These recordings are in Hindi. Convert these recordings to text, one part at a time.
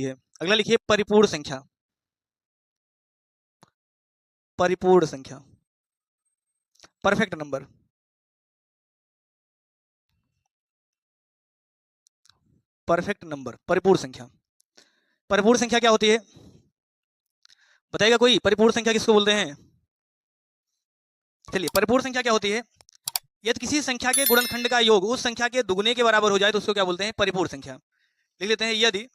है। अगला लिखिए परिपूर्ण संख्या। परिपूर्ण संख्या, परफेक्ट नंबर। परफेक्ट नंबर, परिपूर्ण संख्या। परिपूर्ण संख्या क्या होती है बताएगा कोई? परिपूर्ण संख्या किसको बोलते हैं? चलिए, परिपूर्ण संख्या क्या होती है? यदि किसी संख्या के गुणनखंड का योग उस संख्या के दुगने के बराबर हो जाए तो उसको क्या बोलते हैं? परिपूर्ण संख्या। लिख लेते हैं, यदि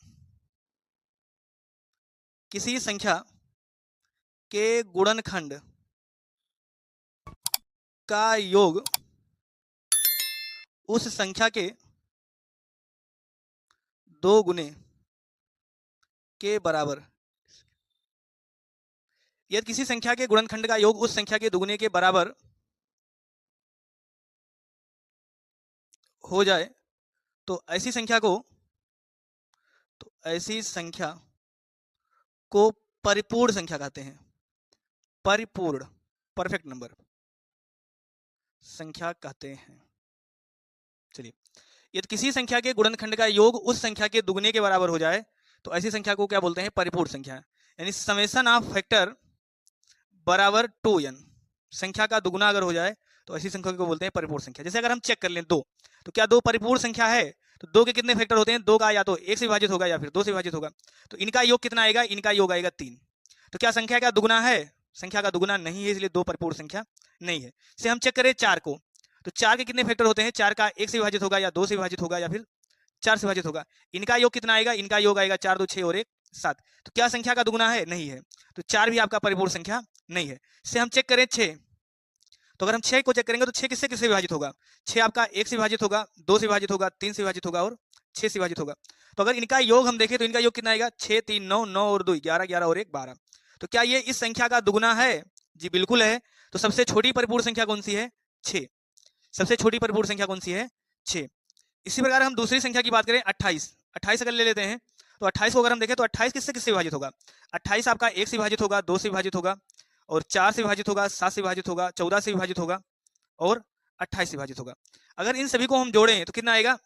किसी संख्या के गुणनखंड का योग उस संख्या के दो गुने के बराबर, यदि किसी संख्या के गुणनखंड का योग उस संख्या के दुगने के बराबर हो जाए तो ऐसी संख्या को परिपूर्ण संख्या कहते हैं। परिपूर्ण, परफेक्ट नंबर संख्या कहते हैं। चलिए, यदि किसी संख्या के गुणनखंड का योग उस संख्या के दुगने के बराबर हो जाए तो ऐसी संख्या को क्या बोलते हैं? परिपूर्ण संख्या। यानी समेशन ऑफ फैक्टर बराबर 2n, संख्या का दुगुना अगर हो जाए तो ऐसी संख्या को बोलते हैं परिपूर्ण संख्या। जैसे अगर हम चेक कर लें दो, तो क्या दो परिपूर्ण संख्या है? तो दो के कितने फैक्टर होते हैं? दो का या तो एक से विभाजित होगा या फिर दो से विभाजित होगा। तो इनका योग कितना आएगा? इनका योग आएगा 3। तो क्या संख्या का दुगुना है? संख्या का दुगुना नहीं है, इसलिए दो परिपूर्ण संख्या नहीं है। से हम चेक करें 4 को, तो 4 के कितने फैक्टर होते हैं? 4 का एक से विभाजित होगा या दो से विभाजित होगा या फिर 4 से विभाजित होगा। इनका योग कितना आएगा? इनका योग आएगा 4 2 6 और 1 7। तो क्या संख्या का दुगुना है? नहीं है, तो 4 भी आपका परिपूर्ण संख्या नहीं है। से हम चेक करें 6, तो अगर हम 6 को चेक करेंगे तो 6 किससे किससे विभाजित होगा? 6 आपका 1 से विभाजित होगा, 2 से विभाजित होगा, 3 से विभाजित होगा और 6 से विभाजित होगा। तो अगर इनका योग हम देखें तो इनका योग कितना आएगा? 6 3 9 9 और 2 11 11 और 1 12। तो क्या ये इस संख्या का दुगुना है? जी बिल्कुल है। तो सबसे छोटी परिपूर्ण संख्या कौन सी है? 6। सबसे छोटी परिपूर्ण संख्या कौन सी है? 6। इसी प्रकार हम दूसरी संख्या की बात करें 28। 28 अगर ले लेते हैं तो 28 को अगर हम देखें तो 28 किससे किससे विभाजित होगा? 28 आपका 1 से विभाजित होगा, 2 से विभाजित होगा और 4 से विभाजित होगा, 7 से विभाजित होगा, 14 से विभाजित होगा और 28 से विभाजित होगा। अगर इन सभी को हम जोड़ें तो कितना आएगा?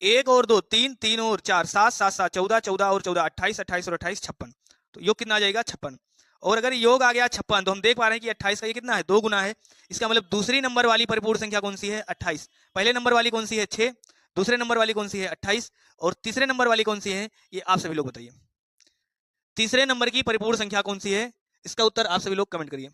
1 और 2 3, 3 और 4 7 7 7 14 14 और 14 28 28 और 28 56। तो योग कितना आ जाएगा? 56। और अगर योग आ गया 56 तो हम देख पा रहे हैं कि 28 का ये कितना है? 2 गुना है। इसका मतलब दूसरी नंबर वाली परिपूर्ण संख्या कौन सी है? 28। पहले नंबर वाली कौन सी है? 6। दूसरे नंबर वाली कौन सी है? 28। और तीसरे नंबर वाली कौन सी है? ये आप सभी लोग बताइए। तीसरे नंबर की परिपूर्ण संख्या कौन सी है? इसका उत्तर आप सभी लोग कमेंट करिए।